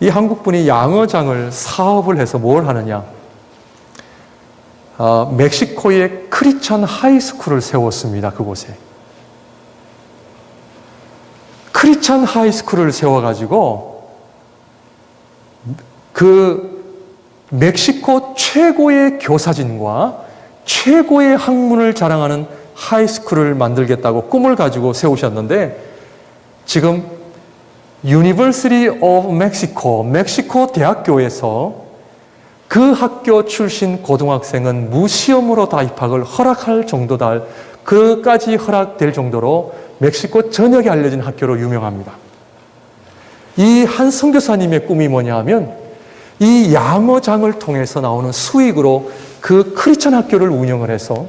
이 한국분이 양어장을 사업을 해서 뭘 하느냐. 멕시코의 크리스천 하이스쿨을 세웠습니다. 그곳에. 크리스천 하이스쿨을 세워가지고 그 멕시코 최고의 교사진과 최고의 학문을 자랑하는 하이스쿨을 만들겠다고 꿈을 가지고 세우셨는데 지금 University of Mexico, 멕시코 대학교에서 그 학교 출신 고등학생은 무시험으로 다 입학을 허락할 정도다. 그까지 허락될 정도로 멕시코 전역에 알려진 학교로 유명합니다. 이 한 선교사님의 꿈이 뭐냐 하면 이 양어장을 통해서 나오는 수익으로 그 크리스천 학교를 운영을 해서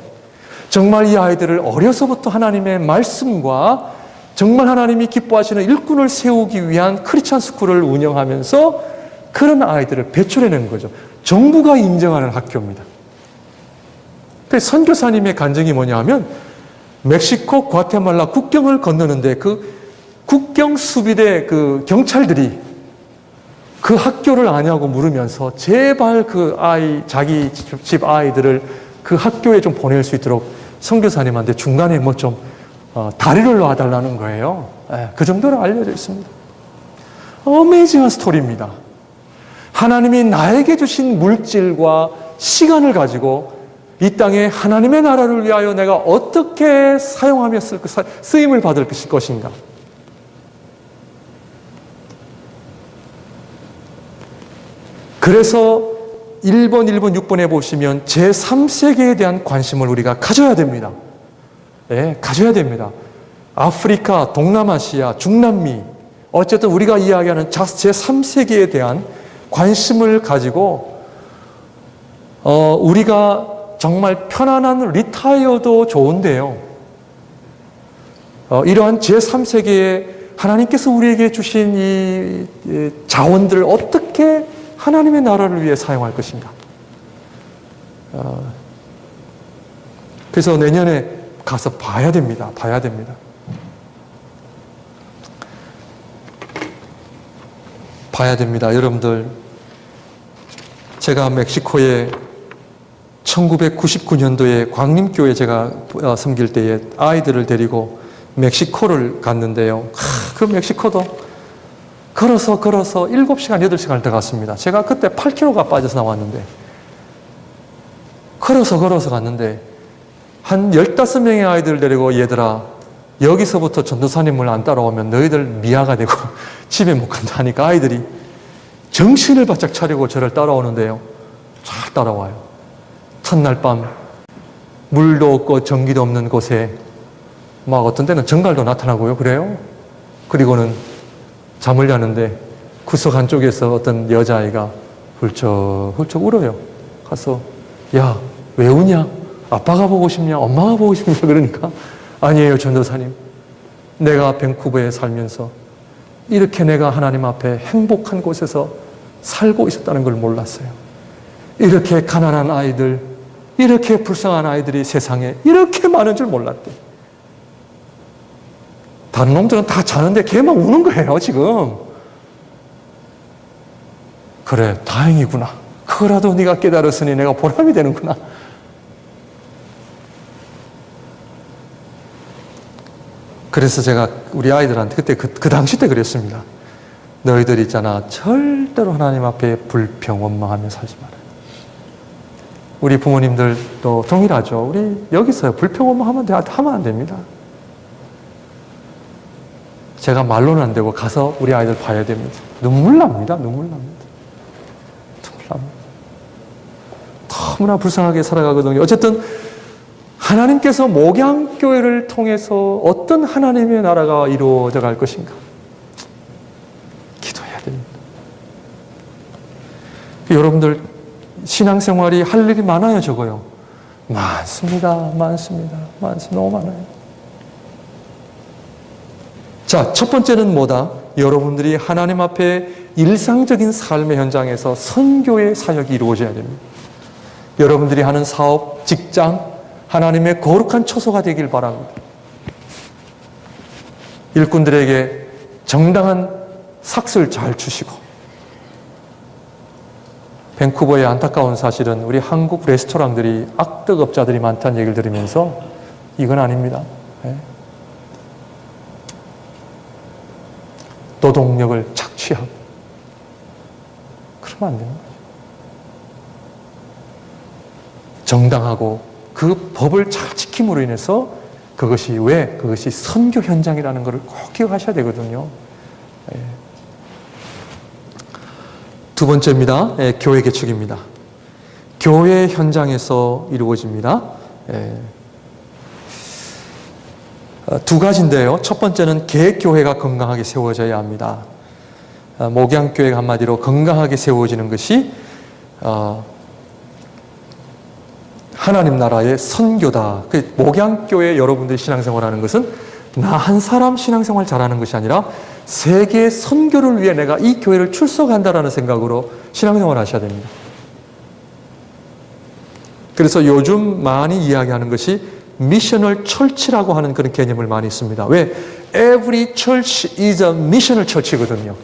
정말 이 아이들을 어려서부터 하나님의 말씀과 정말 하나님이 기뻐하시는 일꾼을 세우기 위한 크리스천 스쿨을 운영하면서 그런 아이들을 배출해낸 거죠. 정부가 인정하는 학교입니다. 선교사님의 간증이 뭐냐 하면 멕시코, 과테말라 국경을 건너는데 그 국경 수비대 그 경찰들이 그 학교를 아냐고 물으면서 제발 그 자기 집 아이들을 그 학교에 좀 보낼 수 있도록 선교사님한테 중간에 뭐 좀 다리를 놔달라는 거예요. 그 정도로 알려져 있습니다. 어메이징한 스토리입니다. 하나님이 나에게 주신 물질과 시간을 가지고 이 땅에 하나님의 나라를 위하여 내가 어떻게 사용하며 쓰임을 받을 것인가. 그래서 1번, 6번에 보시면 제3세계에 대한 관심을 우리가 가져야 됩니다. 네, 가져야 됩니다. 아프리카, 동남아시아, 중남미, 어쨌든 우리가 이야기하는 제3세계에 대한 관심을 가지고 우리가 정말 편안한 리타이어도 좋은데요. 이러한 제3세계에 하나님께서 우리에게 주신 이 자원들을 어떻게 하나님의 나라를 위해 사용할 것인가. 그래서 내년에 가서 봐야 됩니다. 봐야 됩니다. 봐야 됩니다. 여러분들, 제가 멕시코에 1999년도에 광림교회 제가 섬길 때에 아이들을 데리고 멕시코를 갔는데요. 그 멕시코도 걸어서 7시간, 8시간을 더 갔습니다. 제가 그때 8kg가 빠져서 나왔는데 걸어서 갔는데 한 15명의 아이들을 데리고 얘들아 여기서부터 전도사님을 안 따라오면 너희들 미아가 되고 집에 못 간다 하니까 아이들이 정신을 바짝 차리고 저를 따라오는데요. 잘 따라와요. 첫날 밤 물도 없고 전기도 없는 곳에 막 어떤 때는 정갈도 나타나고요. 그래요. 그리고는 잠을 자는데 구석 한쪽에서 어떤 여자아이가 훌쩍 울어요. 가서 야, 왜 우냐? 아빠가 보고 싶냐? 엄마가 보고 싶냐? 그러니까 아니에요, 전도사님. 내가 밴쿠버에 살면서 이렇게 내가 하나님 앞에 행복한 곳에서 살고 있었다는 걸 몰랐어요. 이렇게 가난한 아이들, 이렇게 불쌍한 아이들이 세상에 이렇게 많은 줄 몰랐대. 다른 놈들은 다 자는데 걔만 우는 거예요, 지금. 그래, 다행이구나. 그거라도 네가 깨달았으니 내가 보람이 되는구나. 그래서 제가 우리 아이들한테 그때 그 당시 때 그랬습니다. 너희들 있잖아, 절대로 하나님 앞에 불평, 원망하며 살지 마라. 우리 부모님들도 동일하죠. 우리 여기서 불평 하면 안 됩니다. 제가 말로는 안 되고 가서 우리 아이들 봐야 됩니다. 눈물 납니다. 너무나 불쌍하게 살아가거든요. 어쨌든 하나님께서 목양교회를 통해서 어떤 하나님의 나라가 이루어져 갈 것인가 기도해야 됩니다. 여러분들 신앙생활이 할 일이 많아요, 적어요? 많습니다. 너무 많아요. 자, 첫 번째는 뭐다? 여러분들이 하나님 앞에 일상적인 삶의 현장에서 선교의 사역이 이루어져야 됩니다. 여러분들이 하는 사업, 직장, 하나님의 거룩한 처소가 되길 바랍니다. 일꾼들에게 정당한 삭스를 잘 주시고, 밴쿠버의 안타까운 사실은 우리 한국 레스토랑들이 악덕업자들이 많다는 얘기를 들으면서 이건 아닙니다. 노동력을 착취하고 그러면 안 됩니다. 정당하고 그 법을 잘 지킴으로 인해서 그것이 선교 현장이라는 것을 꼭 기억하셔야 되거든요. 두 번째입니다. 교회 개척입니다. 교회 현장에서 이루어집니다. 두 가지인데요. 첫 번째는 개교회가 건강하게 세워져야 합니다. 목양교회가 한마디로 건강하게 세워지는 것이 하나님 나라의 선교다. 목양교회 여러분들이 신앙생활하는 것은 나 한 사람 신앙생활 잘하는 것이 아니라 세계 선교를 위해 내가 이 교회를 출석한다라는 생각으로 신앙생활 하셔야 됩니다. 그래서 요즘 많이 이야기하는 것이 미셔널 철치라고 하는 그런 개념을 많이 씁니다. 왜? Every church is a missional church거든요.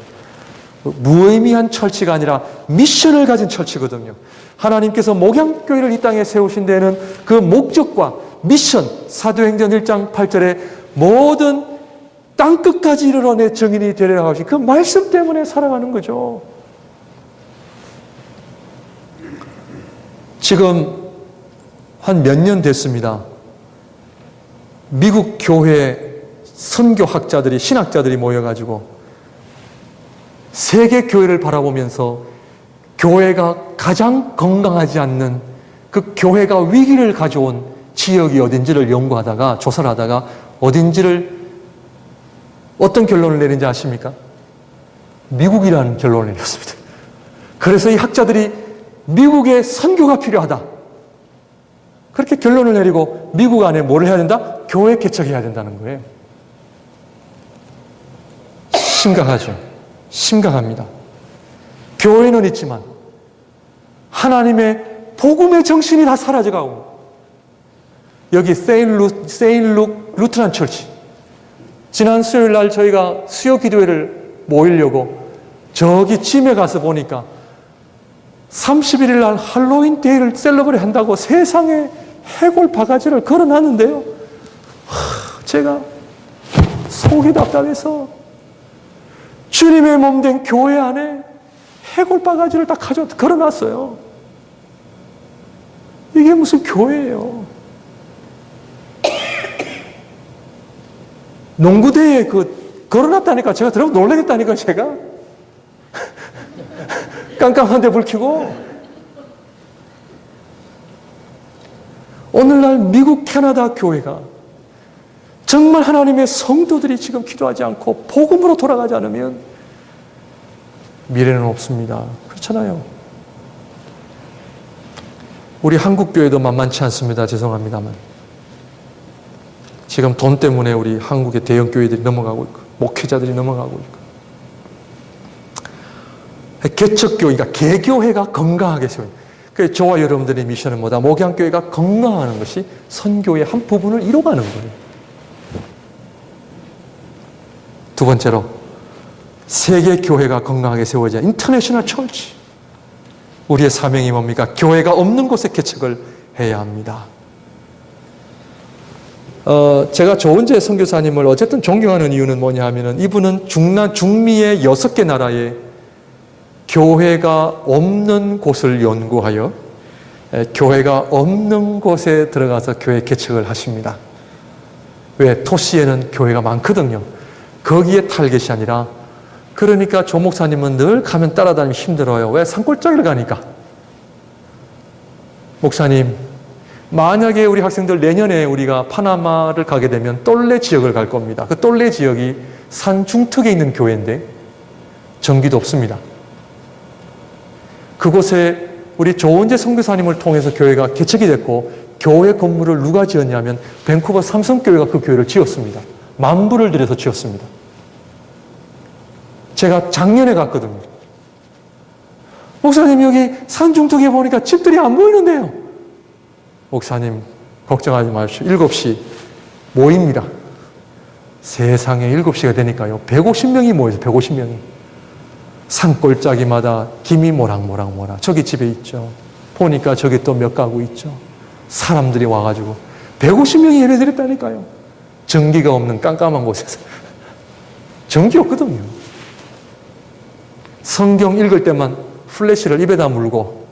무의미한 철치가 아니라 미션을 가진 철치거든요. 하나님께서 목양교회를 이 땅에 세우신 데에는 그 목적과 미션, 사도행전 1장 8절에 모든 땅끝까지 이르러 내 증인이 되리라 하신 그 말씀 때문에 살아가는 거죠. 지금 한 몇 년 됐습니다. 미국 교회 선교학자들이, 신학자들이 모여가지고 세계 교회를 바라보면서 교회가 가장 건강하지 않는 그 교회가 위기를 가져온 지역이 어딘지를 연구하다가, 조사를 하다가 어떤 결론을 내린지 아십니까? 미국이라는 결론을 내렸습니다. 그래서 이 학자들이 미국에 선교가 필요하다, 그렇게 결론을 내리고 미국 안에 뭘 해야 된다? 교회 개척해야 된다는 거예요. 심각하죠. 심각합니다. 교회는 있지만 하나님의 복음의 정신이 다 사라져가고, 여기 세인룩 루트란 철치, 지난 수요일 날 저희가 수요 기도회를 모이려고 저기 짐에 가서 보니까 31일 날 할로윈 데이를 셀러브레 한다고 세상에 해골 바가지를 걸어놨는데요. 제가 속이 답답해서 주님의 몸 된 교회 안에 해골 바가지를 딱 걸어놨어요. 이게 무슨 교회예요? 농구대에 걸어놨다니까 제가 들어보면 놀라겠다니까 제가. 깜깜한데 불 켜고. 오늘날 미국 캐나다 교회가 정말 하나님의 성도들이 지금 기도하지 않고 복음으로 돌아가지 않으면 미래는 없습니다. 그렇잖아요. 우리 한국 교회도 만만치 않습니다. 죄송합니다만 지금 돈 때문에 우리 한국의 대형 교회들이 넘어가고 있고 목회자들이 넘어가고 있고, 개척교회, 그러니까 개교회가 건강하게 세워요. 그래서 저와 여러분들의 미션은 뭐다? 목양교회가 건강하는 것이 선교의 한 부분을 이뤄가는 거예요. 두 번째로 세계 교회가 건강하게 세워져야 인터내셔널 철치. 우리의 사명이 뭡니까? 교회가 없는 곳에 개척을 해야 합니다. 제가 조은재 선교사님을 어쨌든 존경하는 이유는 뭐냐 하면은 이분은 중미의 6개 나라에 교회가 없는 곳을 연구하여 교회가 없는 곳에 들어가서 교회 개척을 하십니다. 왜? 도시에는 교회가 많거든요. 거기에 타겟이 아니라, 그러니까 조 목사님은 늘 가면 따라다니면 힘들어요. 왜? 산골짜기를 가니까. 목사님, 만약에 우리 학생들 내년에 우리가 파나마를 가게 되면 똘레 지역을 갈 겁니다. 그 똘레 지역이 산 중턱에 있는 교회인데 전기도 없습니다. 그곳에 우리 조은재 선교사님을 통해서 교회가 개척이 됐고, 교회 건물을 누가 지었냐면 밴쿠버 삼성교회가 그 교회를 지었습니다. 만불을 들여서 지었습니다. 제가 작년에 갔거든요. 목사님, 여기 산 중턱에 보니까 집들이 안 보이는데요. 목사님, 걱정하지 마십시오. 7시 모입니다. 세상에 7시가 되니까요. 150명이 모여서 150명이. 산골짜기마다 김이 모락모락 저기 집에 있죠. 보니까 저기 또 몇 가구 있죠. 사람들이 와가지고 150명이 예배드렸다니까요. 전기가 없는 깜깜한 곳에서. 전기 없거든요. 성경 읽을 때만 플래시를 입에다 물고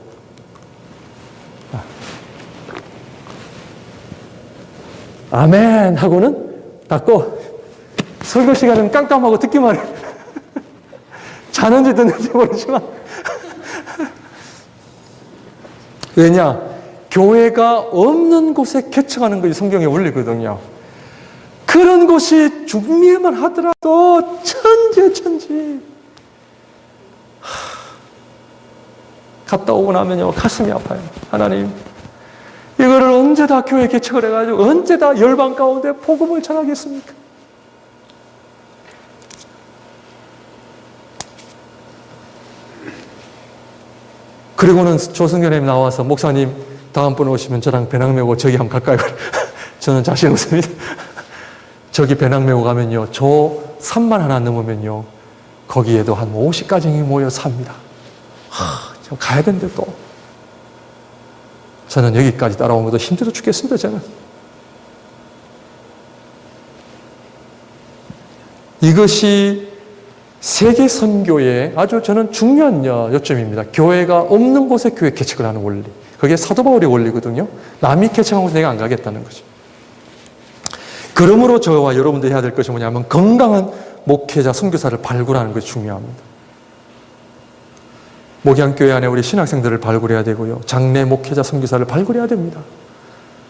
아멘 하고는 닫고, 설교 시간은 깜깜하고 듣기만 해. 자는지 듣는지 모르지만. 왜냐? 교회가 없는 곳에 개척하는 것이 성경의 원리거든요. 그런 곳이 중미에만 하더라도 천지. 갔다 오고 나면요, 가슴이 아파요. 하나님, 이거를 언제 다 교회 개척을 해가지고 언제 다 열방 가운데 복음을 전하겠습니까? 그리고는 조승교님 나와서, 목사님 다음번에 오시면 저랑 배낭 메고 저기 한번 갈까요? 저는 자신 없습니다. 저기 배낭 메고 가면요, 저 산만 하나 넘으면요, 거기에도 한 50가정이 모여 삽니다. 저 가야 되는데 또. 저는 여기까지 따라온 것도 힘들어 죽겠습니다, 저는. 이것이 세계 선교의 아주 저는 중요한 요점입니다. 교회가 없는 곳에 교회 개척을 하는 원리. 그게 사도 바울의 원리거든요. 남이 개척한 곳에 내가 안 가겠다는 거죠. 그러므로 저와 여러분들이 해야 될 것이 뭐냐면 건강한 목회자, 선교사를 발굴하는 것이 중요합니다. 목양교회 안에 우리 신학생들을 발굴해야 되고요. 장래 목회자, 선교사를 발굴해야 됩니다.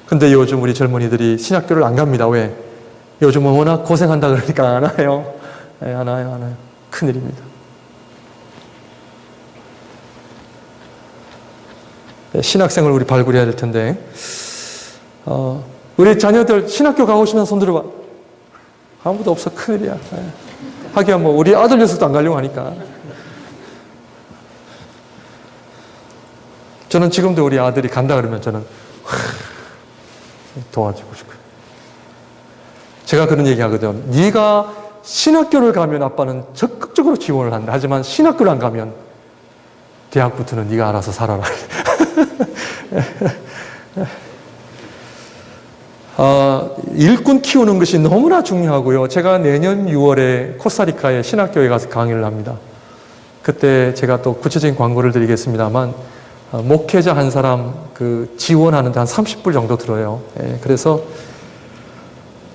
근데 요즘 우리 젊은이들이 신학교를 안 갑니다. 왜? 요즘은 워낙 고생한다 그러니까 안 와요. 네, 안 와요. 큰일입니다. 네, 신학생을 우리 발굴해야 될 텐데, 우리 자녀들 신학교 가고 싶으면 손 들어봐. 아무도 없어. 큰일이야. 네. 하기야 뭐 우리 아들 녀석도 안 가려고 하니까. 저는 지금도 우리 아들이 간다 그러면 저는 도와주고 싶어요. 제가 그런 얘기 하거든요. 네가 신학교를 가면 아빠는 적극적으로 지원을 한다. 하지만 신학교를 안 가면 대학부터는 네가 알아서 살아라. 일꾼 키우는 것이 너무나 중요하고요. 제가 내년 6월에 코스타리카에 신학교에 가서 강의를 합니다. 그때 제가 또 구체적인 광고를 드리겠습니다만, 목회자 한 사람 지원하는데 한 30불 정도 들어요. 그래서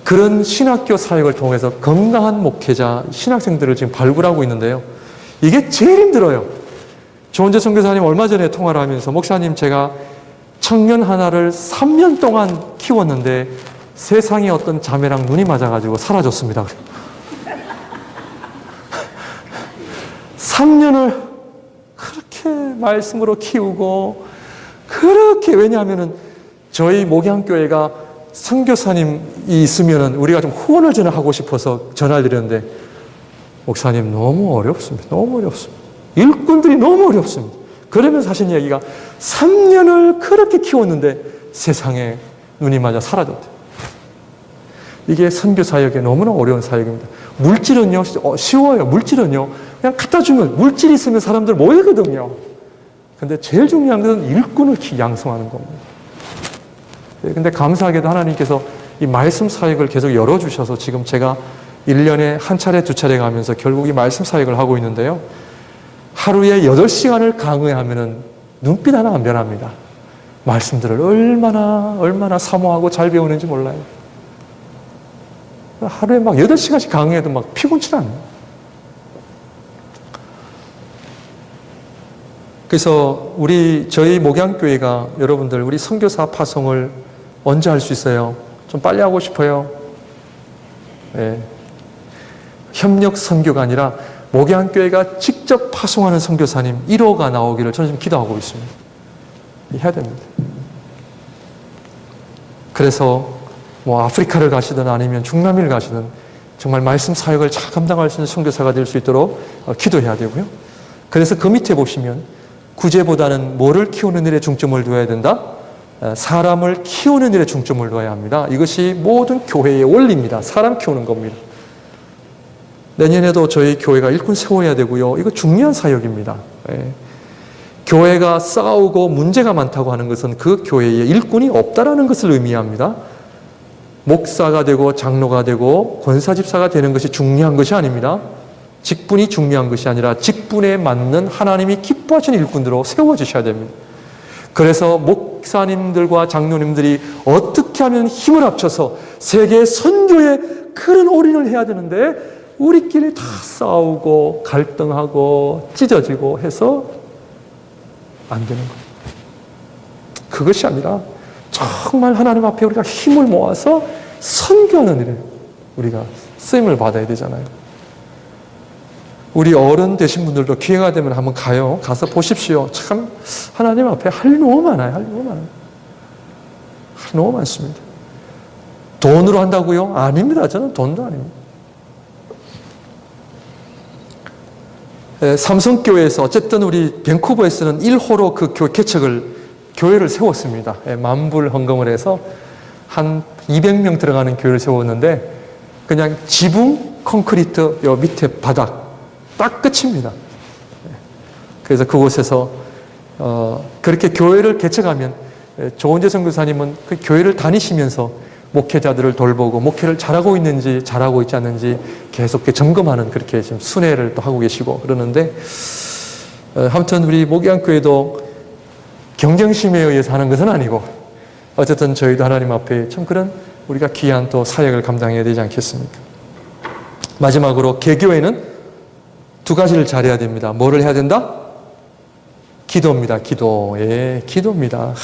그런 신학교 사역을 통해서 건강한 목회자, 신학생들을 지금 발굴하고 있는데요. 이게 제일 힘들어요. 조은재 선교사님 얼마 전에 통화를 하면서, 목사님 제가 청년 하나를 3년 동안 키웠는데 세상에 어떤 자매랑 눈이 맞아가지고 사라졌습니다. 3년을 그렇게 말씀으로 키우고, 그렇게, 왜냐하면은 저희 목양교회가 선교사님이 있으면은 우리가 좀 후원을 저는 하고 싶어서 전화를 드렸는데, 목사님 너무 어렵습니다. 너무 어렵습니다. 일꾼들이 너무 어렵습니다. 그러면서 하신 얘기가 3년을 그렇게 키웠는데 세상에 눈이 맞아 사라졌대요. 이게 선교 사역에 너무나 어려운 사역입니다. 물질은요, 쉬워요. 물질은요, 그냥 갖다 주면, 물질이 있으면 사람들 모이거든요. 근데 제일 중요한 것은 일꾼을 양성하는 겁니다. 근데 감사하게도 하나님께서 이 말씀 사역을 계속 열어주셔서 지금 제가 1년에 한 차례, 두 차례 가면서 결국 이 말씀 사역을 하고 있는데요. 하루에 8시간을 강의하면은 눈빛 하나 안 변합니다. 말씀들을 얼마나 사모하고 잘 배우는지 몰라요. 하루에 막 8시간씩 강의해도 막 피곤치 않아요. 그래서 저희 목양교회가 여러분들 우리 선교사 파송을 언제 할 수 있어요? 좀 빨리 하고 싶어요. 네. 협력 선교가 아니라 목양교회가 직접 파송하는 선교사님 1호가 나오기를 저는 지금 기도하고 있습니다. 해야 됩니다. 그래서 아프리카를 가시든 아니면 중남미를 가시든 정말 말씀 사역을 잘 감당할 수 있는 선교사가 될 수 있도록 기도해야 되고요. 그래서 그 밑에 보시면 구제보다는 뭐를 키우는 일에 중점을 두어야 된다? 사람을 키우는 일에 중점을 두어야 합니다. 이것이 모든 교회의 원리입니다. 사람 키우는 겁니다. 내년에도 저희 교회가 일꾼 세워야 되고요. 이거 중요한 사역입니다. 교회가 싸우고 문제가 많다고 하는 것은 그 교회에 일꾼이 없다라는 것을 의미합니다. 목사가 되고 장로가 되고 권사집사가 되는 것이 중요한 것이 아닙니다. 직분이 중요한 것이 아니라 직분에 맞는 하나님이 기뻐하시는 일꾼들로 세워지셔야 됩니다. 그래서 목사님들과 장로님들이 어떻게 하면 힘을 합쳐서 세계 선교에 그런 올인을 해야 되는데 우리끼리 다 싸우고 갈등하고 찢어지고 해서 안 되는 거예요. 그것이 아니라 정말 하나님 앞에 우리가 힘을 모아서 선교하는 일에 우리가 쓰임을 받아야 되잖아요. 우리 어른 되신 분들도 기회가 되면 한번 가서 보십시오. 참 하나님 앞에 할 일 너무 많아요. 할 일 너무 많습니다. 돈으로 한다고요? 아닙니다. 저는 돈도 아닙니다. 삼성교회에서 어쨌든 우리 밴쿠버에서는 1호로 그 교회를 세웠습니다. 만불 헌금을 해서 한 200명 들어가는 교회를 세웠는데 그냥 지붕 콘크리트 요 밑에 바닥 딱 끝입니다. 그래서 그곳에서 그렇게 교회를 개척하면 조은재 선교사님은 그 교회를 다니시면서 목회자들을 돌보고 목회를 잘하고 있는지 잘하고 있지 않는지 계속 점검하는 그렇게 지금 순회를 또 하고 계시고 그러는데 아무튼 우리 목양교회도 경쟁심에 의해서 하는 것은 아니고 어쨌든 저희도 하나님 앞에 참 그런 우리가 귀한 또 사역을 감당해야 되지 않겠습니까? 마지막으로 개교회는 두 가지를 잘해야 됩니다. 뭐를 해야 된다? 기도입니다. 기도입니다.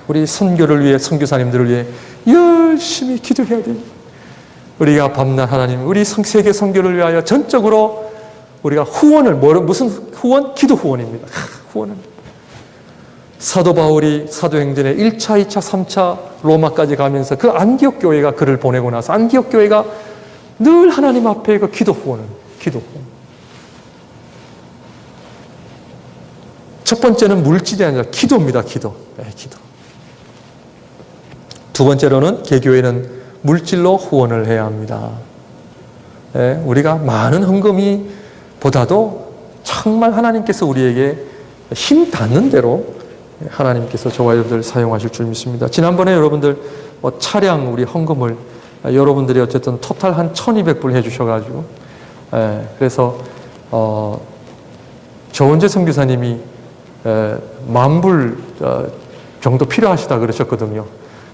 우리 선교를 위해 선교사님들을 위해 열심히 기도해야 돼요. 우리가 밤낮 하나님 우리 세계 선교를 위하여 전적으로 우리가 후원을 무슨 후원? 기도 후원입니다. 후원은 사도 바울이 사도행전에 1차, 2차, 3차 로마까지 가면서 그 안디옥 교회가 그를 보내고 나서 안디옥 교회가 늘 하나님 앞에 그 기도 후원을 기도 후원. 첫 번째는 물질이 아니라 기도입니다. 기도. 두 번째로는 개교회는 물질로 후원을 해야 합니다. 우리가 많은 헌금이 보다도 정말 하나님께서 우리에게 힘 닿는 대로 하나님께서 저와 여러분들 사용하실 줄 믿습니다. 지난번에 여러분들 차량 우리 헌금을 여러분들이 어쨌든 토탈 한 1,200불 해주셔가지고 그래서 조은재 선교사님이 10,000불 정도 필요하시다 그러셨거든요.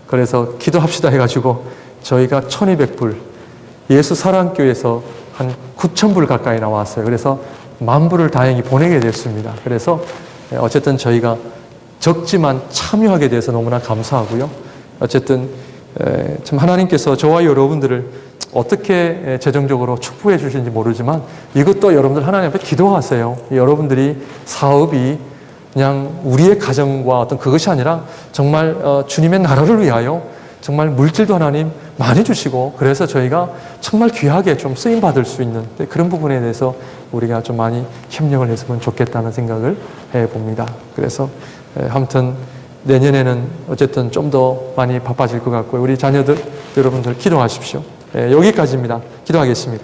그래서 기도합시다 해가지고 저희가 1,200불 예수 사랑교회에서 한 9,000불 가까이 나왔어요. 그래서 10,000불을 다행히 보내게 됐습니다. 그래서 어쨌든 저희가 적지만 참여하게 돼서 너무나 감사하고요. 어쨌든 참 하나님께서 저와 여러분들을 어떻게 재정적으로 축복해 주시는지 모르지만 이것도 여러분들 하나님 앞에 기도하세요. 여러분들이 사업이 그냥 우리의 가정과 어떤 그것이 아니라 정말 주님의 나라를 위하여 정말 물질도 하나님 많이 주시고 그래서 저희가 정말 귀하게 좀 쓰임 받을 수 있는 그런 부분에 대해서 우리가 좀 많이 협력을 했으면 좋겠다는 생각을 해봅니다. 그래서 아무튼 내년에는 어쨌든 좀 더 많이 바빠질 것 같고요. 우리 자녀들 여러분들 기도하십시오. 여기까지입니다. 기도하겠습니다.